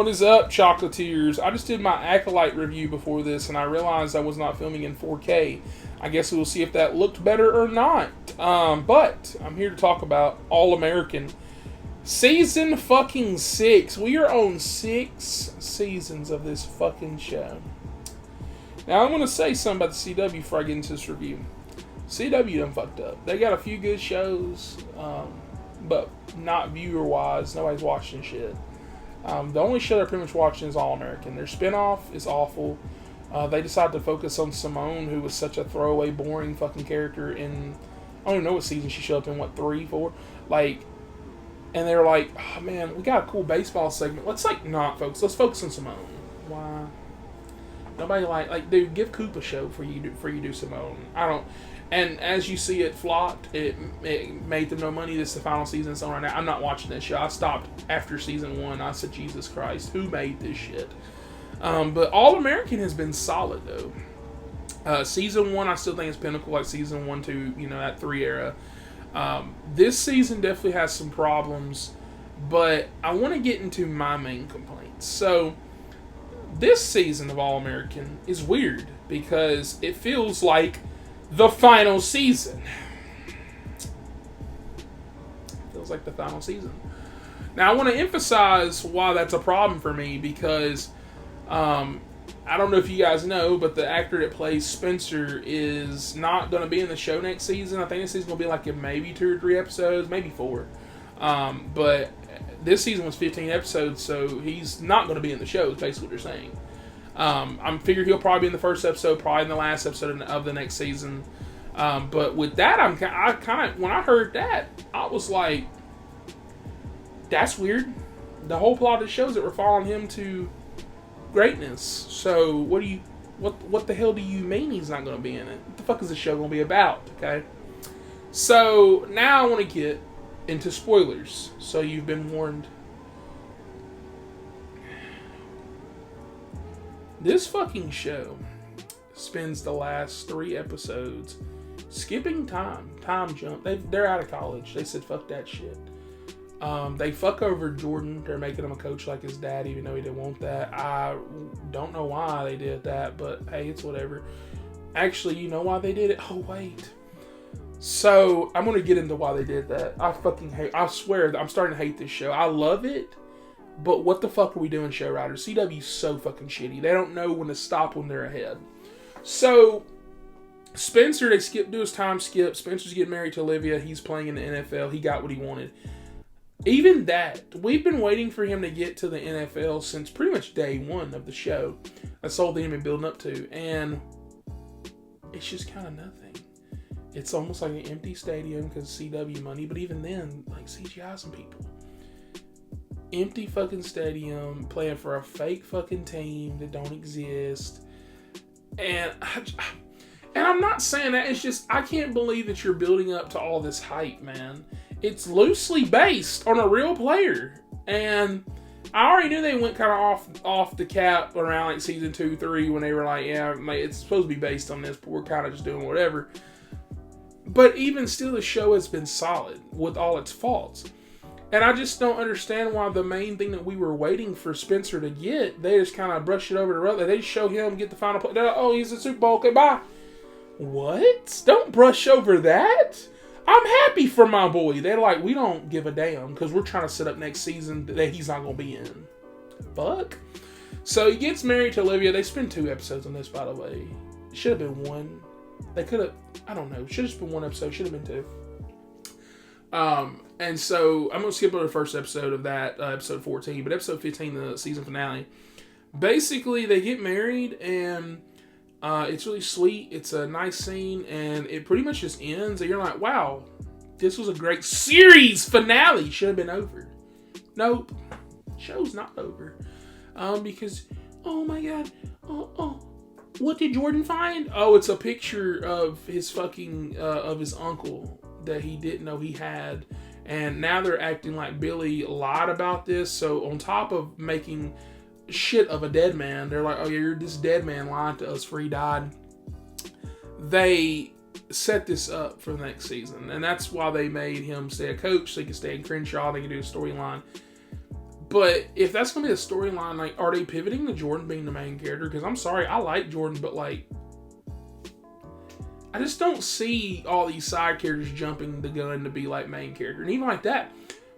What is up, Chocolatiers? I just did my Acolyte review before this, and I realized I was not filming in 4K. I guess we'll see if that looked better or not. But I'm here to talk about All-American. Season fucking 6. We are on 6 seasons of this fucking show. Now, I'm going to say something about the CW before I get into this review. CW done fucked up. They got a few good shows, but not viewer-wise. Nobody's watching shit. The only show they're pretty much watching is All-American. Their spinoff is awful. They decided to focus on Simone, who was such a throwaway, boring fucking character in... I don't even know what season she showed up in, 3, 4? And they were like, oh man, we got a cool baseball segment. Let's, not focus. Let's focus on Simone. Why? Nobody dude, give Coop a show for you do Simone. I don't... And as you see, it flopped. It made them no money. This is the final season. So right now, I'm not watching this show. I stopped after season 1. I said, Jesus Christ, who made this shit? But All-American has been solid, though. Season 1, I still think is pinnacle, like season 1, 2, that 3 era. This season definitely has some problems, but I want to get into my main complaints. So, this season of All-American is weird because it feels like the final season. Feels like the final season. Now, I want to emphasize why that's a problem for me because I don't know if you guys know, but the actor that plays Spencer is not going to be in the show next season. I think this season's going to be in maybe 2 or 3 episodes, maybe 4. But this season was 15 episodes, so he's not going to be in the show, is basically what they're saying. I'm figuring he'll probably be in the first episode, probably in the last episode of the next season. But with that, when I heard that, I was like, that's weird. The whole plot of the show is that we're following him to greatness. So what the hell do you mean he's not going to be in it? What the fuck is the show going to be about? Okay. So now I want to get into spoilers. So you've been warned. This fucking show spends the last 3 episodes skipping time jump. They're out of college. They said, fuck that shit. They fuck over Jordan. They're making him a coach like his dad, even though he didn't want that. I don't know why they did that, but hey, it's whatever. Actually, you know why they did it? Oh, wait. So, I'm going to get into why they did that. I swear, I'm starting to hate this show. I love it. But what the fuck are we doing, show writers? CW's so fucking shitty. They don't know when to stop when they're ahead. So, Spencer, they do his time skip. Spencer's getting married to Olivia. He's playing in the NFL. He got what he wanted. Even that, we've been waiting for him to get to the NFL since pretty much day 1 of the show. That's all they've been building up to. And it's just kind of nothing. It's almost like an empty stadium because CW money. But even then, CGI some people. Empty fucking stadium, playing for a fake fucking team that don't exist. And I'm not saying that, it's just, I can't believe that you're building up to all this hype, man. It's loosely based on a real player. And I already knew they went kind of off the cap around season 2, 3 when they were like, yeah, it's supposed to be based on this, but we're kind of just doing whatever. But even still, the show has been solid with all its faults. And I just don't understand why the main thing that we were waiting for Spencer to get, they just kind of brush it over the road. They just show him get the final play. They're like, oh, he's a Super Bowl. Okay, bye. What? Don't brush over that. I'm happy for my boy. They're like, we don't give a damn because we're trying to set up next season that he's not going to be in. Fuck. So he gets married to Olivia. They spend 2 episodes on this, by the way. It should have been 1. They could have, I don't know. Should have just been 1 episode. Should have been 2. And so, I'm going to skip over the first episode of that, episode 14, but episode 15, the season finale. Basically, they get married, and it's really sweet. It's a nice scene, and it pretty much just ends, and you're like, wow, this was a great series finale. Should have been over. Nope. Show's not over. Because, oh my god, what did Jordan find? Oh, it's a picture of his fucking, of his uncle that he didn't know he had. And now they're acting like Billy lied about this. So on top of making shit of a dead man, they're like, oh, you're this dead man lying to us for he died. They set this up for the next season. And that's why they made him stay a coach so he could stay in Crenshaw. They could do a storyline. But if that's going to be the storyline, like, are they pivoting to Jordan being the main character? Because I'm sorry, I like Jordan, but, like, I just don't see all these side characters jumping the gun to be, like, main character. And even like that,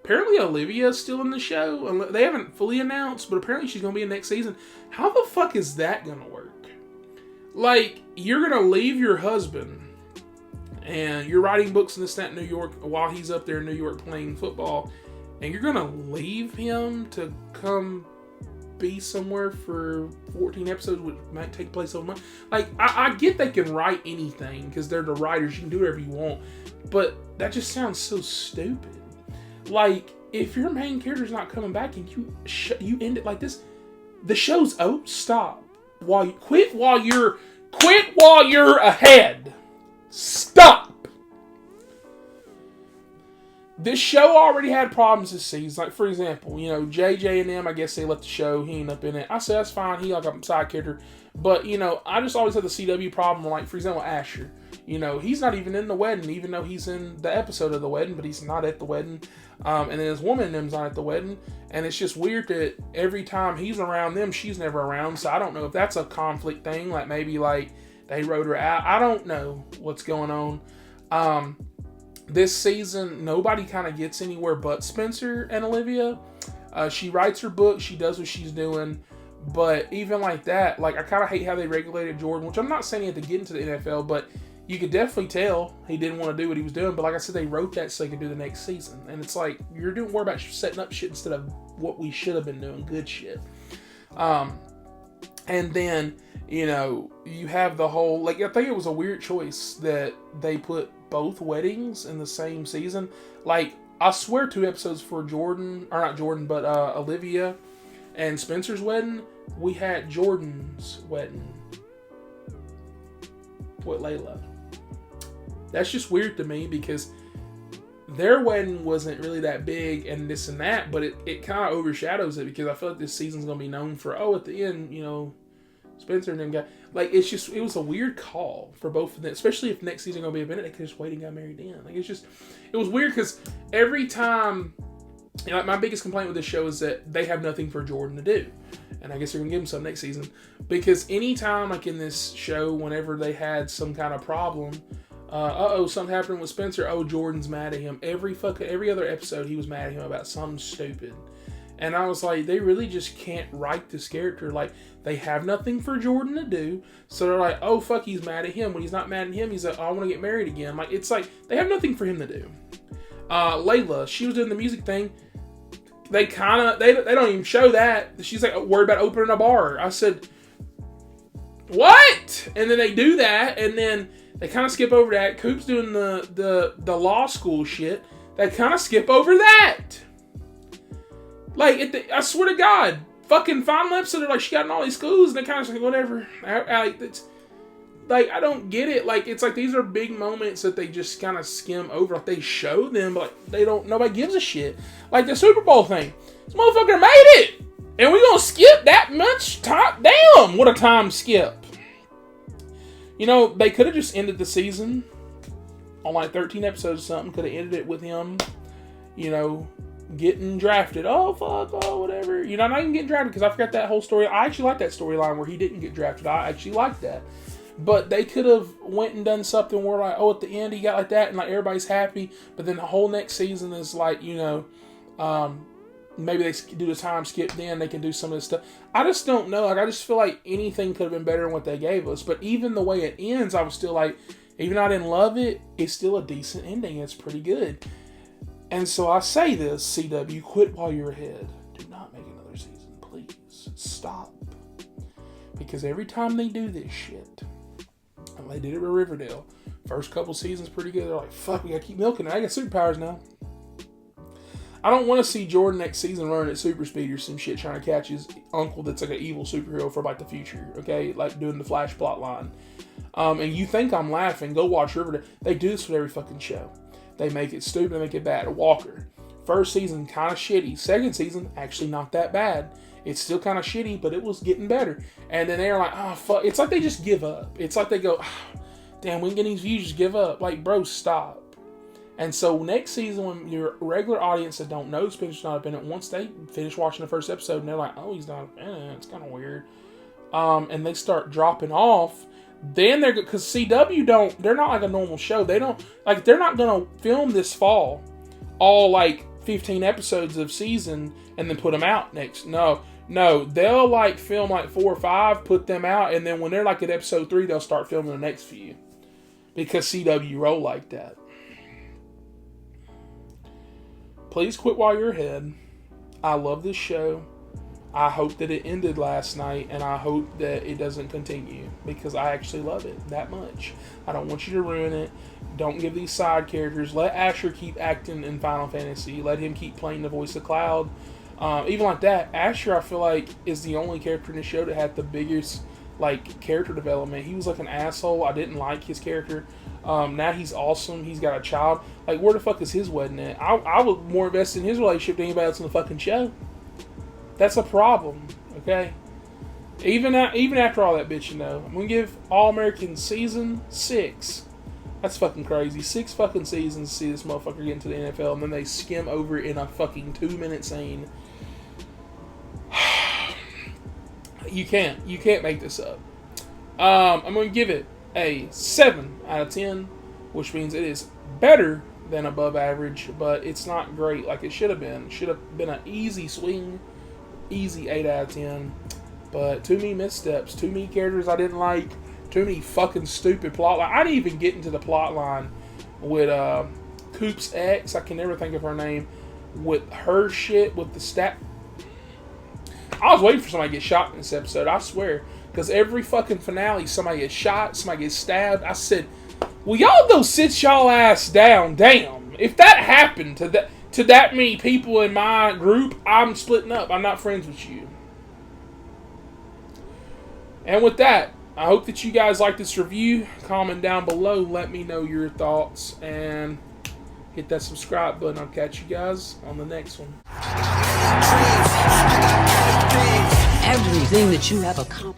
apparently Olivia's still in the show. They haven't fully announced, but apparently she's going to be in next season. How the fuck is that going to work? Like, you're going to leave your husband, and you're writing books in this, that, in New York, while he's up there in New York playing football, and you're going to leave him to come be somewhere for 14 episodes, which might take place over a month. Like, I get they can write anything because they're the writers. You can do whatever you want. But that just sounds so stupid. Like, if your main character's not coming back and you end it like this, the show's out. Stop. Quit while you're ahead. Stop. This show already had problems this season. Like, for example, you know, JJ and them, I guess they left the show. He ain't up in it. I said, that's fine. He like a side character. But, you know, I just always had the CW problem. Like, for example, Asher. You know, he's not even in the wedding, even though he's in the episode of the wedding, but he's not at the wedding. And then his woman and them's not at the wedding. And it's just weird that every time he's around them, she's never around. So I don't know if that's a conflict thing. Like, maybe, like, they wrote her out. I don't know what's going on. This season, nobody kind of gets anywhere but Spencer and Olivia. She writes her book. She does what she's doing. But even like that, like, I kind of hate how they regulated Jordan, which I'm not saying he had to get into the NFL, but you could definitely tell he didn't want to do what he was doing. But like I said, they wrote that so they could do the next season. And it's like, you're doing more about setting up shit instead of what we should have been doing, good shit. And then, you know, you have the whole, like, I think it was a weird choice that they put both weddings in the same season. Like, I swear 2 episodes for Olivia and Spencer's wedding, we had Jordan's wedding with Layla. That's just weird to me because their wedding wasn't really that big and this and that, but it kind of overshadows it because I feel like this season's going to be known for, at the end, you know, Spencer and them got, like, it was a weird call for both of them, especially if next season going to be a minute, they could just wait and got married in. Like, it was weird because every time, you know, like, my biggest complaint with this show is that they have nothing for Jordan to do. And I guess they're going to give him some next season. Because anytime, like, in this show, whenever they had some kind of problem, something happened with Spencer, Jordan's mad at him. Every other episode, he was mad at him about something stupid. And I was like, they really just can't write this character. Like, they have nothing for Jordan to do. So they're like, he's mad at him. When he's not mad at him, he's like, I want to get married again. Like, it's like, they have nothing for him to do. Layla, she was doing the music thing. They don't even show that. She's like, worried about opening a bar. I said, what? And then they do that, and then they kind of skip over that. Coop's doing the law school shit. They kind of skip over that. Like, I swear to God, fucking final episode, they're like, she got in all these schools, and they kind of like, whatever. I don't get it. Like, it's like these are big moments that they just kind of skim over. Like, they show them, but like, nobody gives a shit. Like the Super Bowl thing. This motherfucker made it! And we gonna skip that much time? Damn, what a time skip. You know, they could have just ended the season on like 13 episodes or something. Could have ended it with him, you know, getting drafted. Whatever. You know, not even getting drafted because I forgot that whole story. I actually like that storyline where he didn't get drafted. I actually like that. But they could have went and done something where, like, at the end he got like that and, like, everybody's happy. But then the whole next season is, like, you know, maybe they do the time skip, then they can do some of this stuff. I just don't know. Like, I just feel like anything could have been better than what they gave us. But even the way it ends, I was still like, even though I didn't love it, it's still a decent ending. It's pretty good. And so I say this, CW, quit while you're ahead. Do not make another season, please. Stop. Because every time they do this shit, and they did it with Riverdale, first couple seasons pretty good. They're like, fuck, we gotta keep milking it. I got superpowers now. I don't want to see Jordan next season running at super speed or some shit trying to catch his uncle that's like an evil superhero for like the future, okay? Like doing the Flash plot line. And you think I'm laughing, go watch Riverdale. They do this with every fucking show. They make it stupid, they make it bad. Walker, first season, kind of shitty. Second season, actually not that bad. It's still kind of shitty, but it was getting better. And then they're like, oh, fuck. It's like they just give up. It's like they go, damn, we can get these views, just give up. Like, bro, stop. And so next season, when your regular audience that don't know Spencer's not a Bennett, once they finish watching the first episode and they're like, oh, he's not a Bennett, it's kind of weird, and they start dropping off, then they're, because CW they're not like a normal show. They're not gonna film this fall all like 15 episodes of season and then put them out next. No, they'll like film like 4 or 5, put them out, and then when they're like at episode 3, they'll start filming the next few, because CW roll like that. Please quit while you're ahead. I love this show. I hope that it ended last night, and I hope that it doesn't continue, because I actually love it that much. I don't want you to ruin it. Don't give these side characters. Let Asher keep acting in Final Fantasy. Let him keep playing the voice of Cloud. Even like that, Asher, I feel like, is the only character in the show that had the biggest like character development. He was like an asshole. I didn't like his character. Now he's awesome. He's got a child. Like, where the fuck is his wedding at? I was more invested in his relationship than anybody else in the fucking show. That's a problem, okay? Even after all that bitching, though, I'm gonna give All-American season 6. That's fucking crazy. 6 fucking seasons to see this motherfucker get into the NFL, and then they skim over it in a fucking 2-minute scene. You can't make this up. I'm gonna give it a 7 out of 10, which means it is better than above average, but it's not great like it should have been. It should have been an easy swing, easy 8 out of 10. But too many missteps, too many characters I didn't like, too many fucking stupid plot line. I didn't even get into the plot line with Coop's ex. I can never think of her name. With her shit, with the stat. I was waiting for somebody to get shot in this episode, I swear. Because every fucking finale, somebody gets shot, somebody gets stabbed. I said, well, y'all go sit y'all ass down. Damn. If that happened to that many people in my group, I'm splitting up. I'm not friends with you. And with that, I hope that you guys like this review. Comment down below. Let me know your thoughts. And hit that subscribe button. I'll catch you guys on the next one. Everything that you have accomplished.